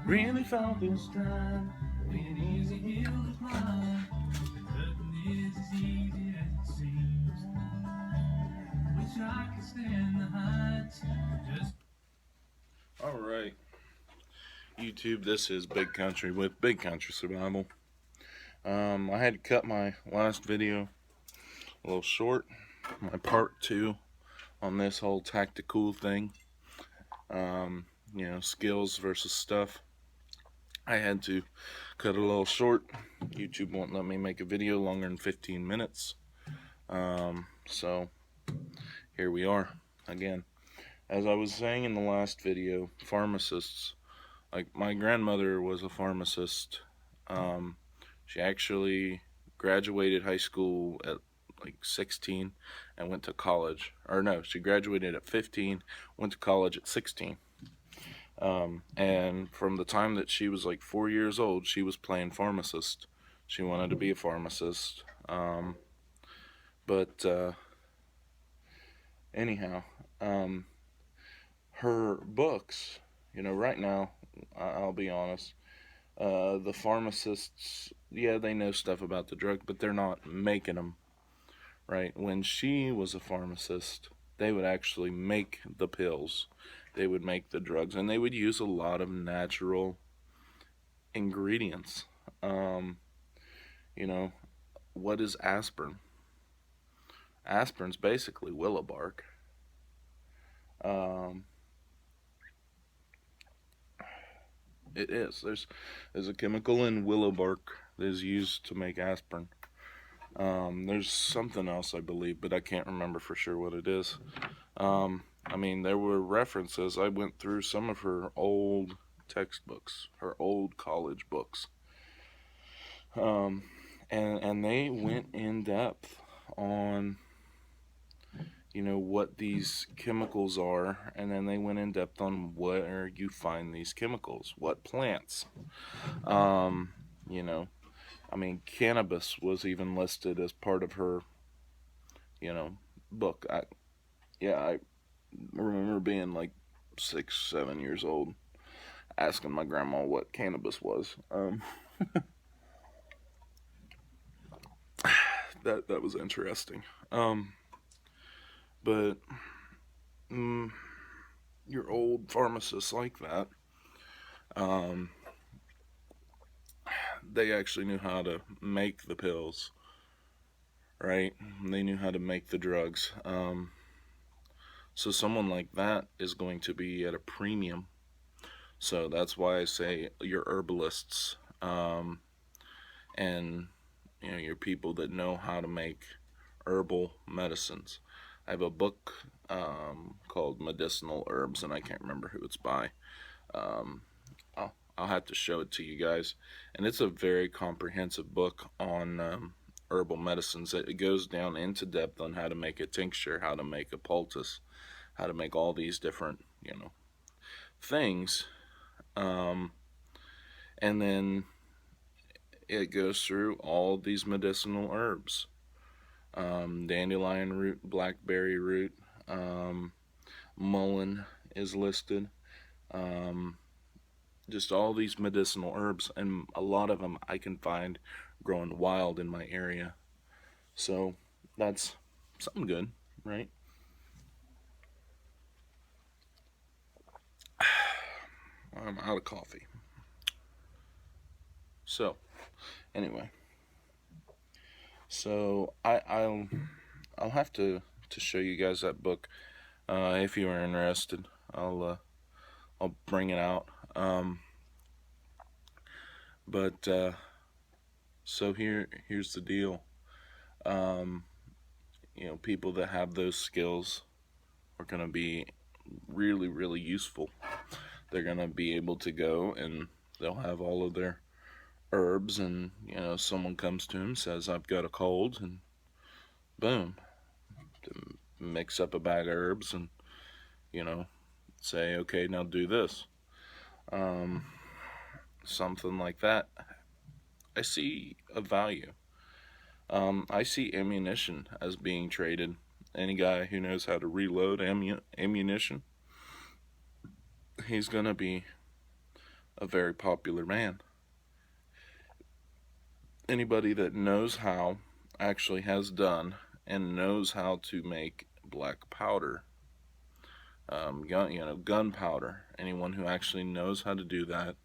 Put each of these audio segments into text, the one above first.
Really felt this time. Being easy healed is mine. Nothing is as easy as it seems. Wish I could stand the heights. Just all right, YouTube. This is Big Country with Big Country Survival. I had to cut my last video a little short. My part 2 on this whole tactical thing. Skills versus stuff. I had to cut it a little short. YouTube won't let me make a video longer than 15 minutes. So here we are again. As I was saying in the last video, pharmacists, like my grandmother was a pharmacist. She actually graduated high school at like 16 and went to college. Or no, she graduated at 15, went to college at 16. And from the time that she was like 4 years old, she was playing pharmacist. She wanted to be a pharmacist. But anyhow, her books, right now, I'll be honest, the pharmacists, yeah, they know stuff about the drug, but they're not making them, right? When she was a pharmacist, they would actually make the pills. They would make the drugs, and they would use a lot of natural ingredients. What is aspirin? Aspirin's basically willow bark. It is. There's a chemical in willow bark that is used to make aspirin. There's something else, I believe, but I can't remember for sure what it is. There were references. I went through some of her old textbooks, her old college books. And they went in depth on, what these chemicals are, and then they went in depth on where you find these chemicals, what plants. Cannabis was even listed as part of her, book. I remember being like 6, 7 years old, asking my grandma what cannabis was. That was interesting. But your old pharmacists like that, they actually knew how to make the pills, right? They knew how to make the drugs. So someone like that is going to be at a premium. So that's why I say your herbalists, and your people that know how to make herbal medicines. I have a book called Medicinal Herbs, and I can't remember who it's by. I'll have to show it to you guys. And it's a very comprehensive book on herbal medicines. It goes down into depth on how to make a tincture, how to make a poultice, how to make all these different, things. And then it goes through all these medicinal herbs. Dandelion root, blackberry root, mullein is listed. Just all these medicinal herbs, and a lot of them I can find growing wild in my area. So that's something good, right? I'm out of coffee. So anyway, I'll have to show you guys that book if you are interested. I'll bring it out. So here's the deal. People that have those skills are going to be really, really useful. They're going to be able to go and they'll have all of their herbs, and someone comes to him, says I've got a cold, and boom, mix up a bag of herbs and say, okay, now do this. Something like that. I see a value. I see ammunition as being traded. Any guy who knows how to reload ammunition, he's gonna be a very popular man. Anybody that knows how actually has done and knows how to make black powder, gunpowder. Anyone who actually knows how to do that,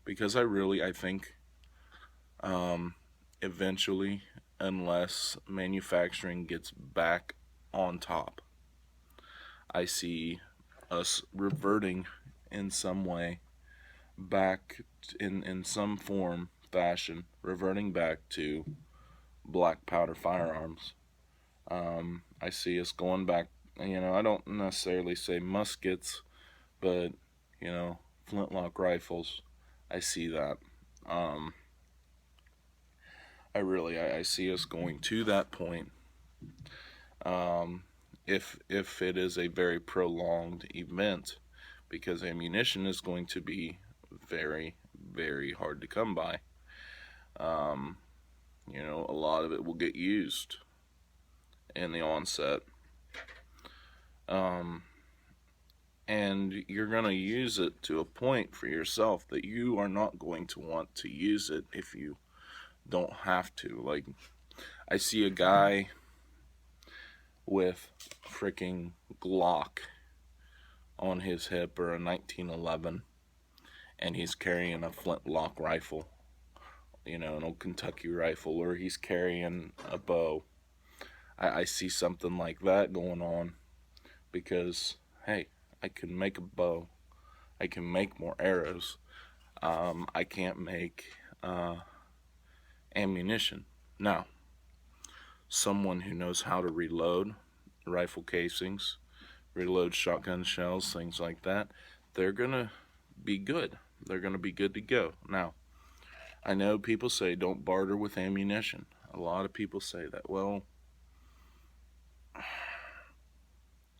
because I think, um, eventually, unless manufacturing gets back on top, I see us reverting in some way back in some form, fashion, reverting back to black powder firearms. I see us going back, I don't necessarily say muskets, but, flintlock rifles. I see that. Um, I see us going to that point. Um, if it is a very prolonged event, because ammunition is going to be very, very hard to come by. Um, a lot of it will get used in the onset. Um, and you're going to use it to a point for yourself that you are not going to want to use it if you don't have to. Like, I see a guy with freaking Glock on his hip, or a 1911, and he's carrying a flintlock rifle, an old Kentucky rifle, or he's carrying a bow. I see something like that going on because, hey, I can make a bow. I can make more arrows. I can't make ammunition. Now, someone who knows how to reload rifle casings, reload shotgun shells, things like that, they're going to be good. They're going to be good to go. Now, I know people say don't barter with ammunition. A lot of people say that. Well,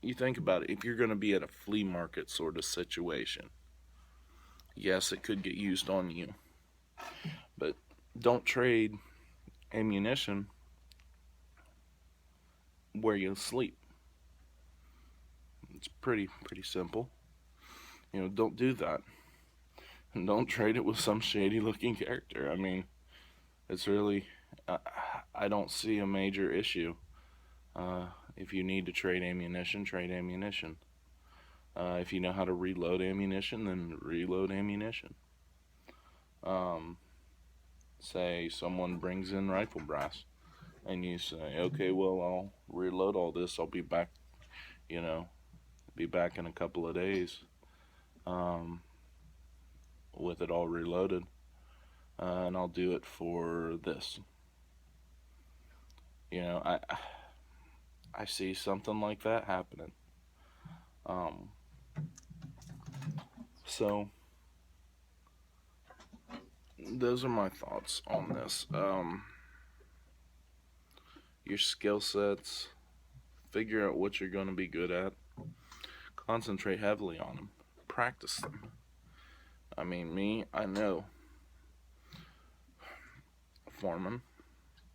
you think about it. If you're going to be at a flea market sort of situation, yes, it could get used on you. But don't trade ammunition where you sleep. It's pretty simple. Don't do that. And don't trade it with some shady looking character. I mean, it's really, I don't see a major issue. If you need to trade ammunition, trade ammunition. If you know how to reload ammunition, then reload ammunition. Say someone brings in rifle brass, and you say, okay, well, I'll reload all this. I'll be back, be back in a couple of days with it all reloaded, and I'll do it for this. I see something like that happening. So those are my thoughts on this. Your skill sets, figure out what you're going to be good at, concentrate heavily on them, practice them. I mean, I know foreman,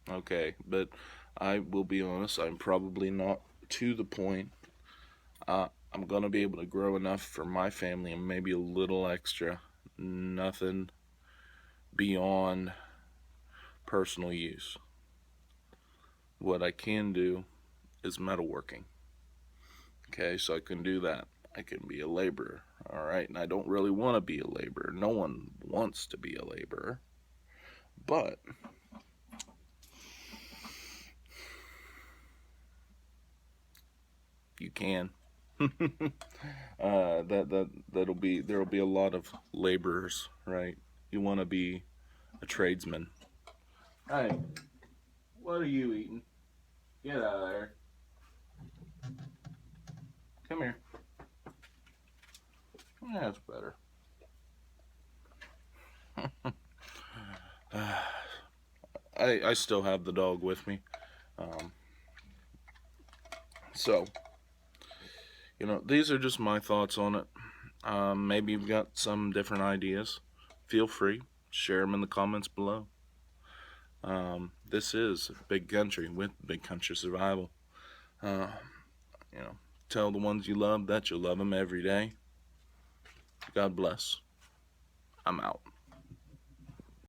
okay, but I will be honest, I'm probably not to the point. I'm going to be able to grow enough for my family and maybe a little extra. Nothing beyond personal use. What I can do is metalworking. Okay, so I can do that. I can be a laborer. Alright, and I don't really want to be a laborer. No one wants to be a laborer. But you can. There'll be a lot of laborers, right? You want to be a tradesman. Hey, what are you eating? Get out of there. Come here. That's better. I still have the dog with me. So, these are just my thoughts on it. Maybe you've got some different ideas. Feel free. Share them in the comments below. This is Big Country with Big Country Survival. Tell the ones you love that you love them every day. God bless. I'm out.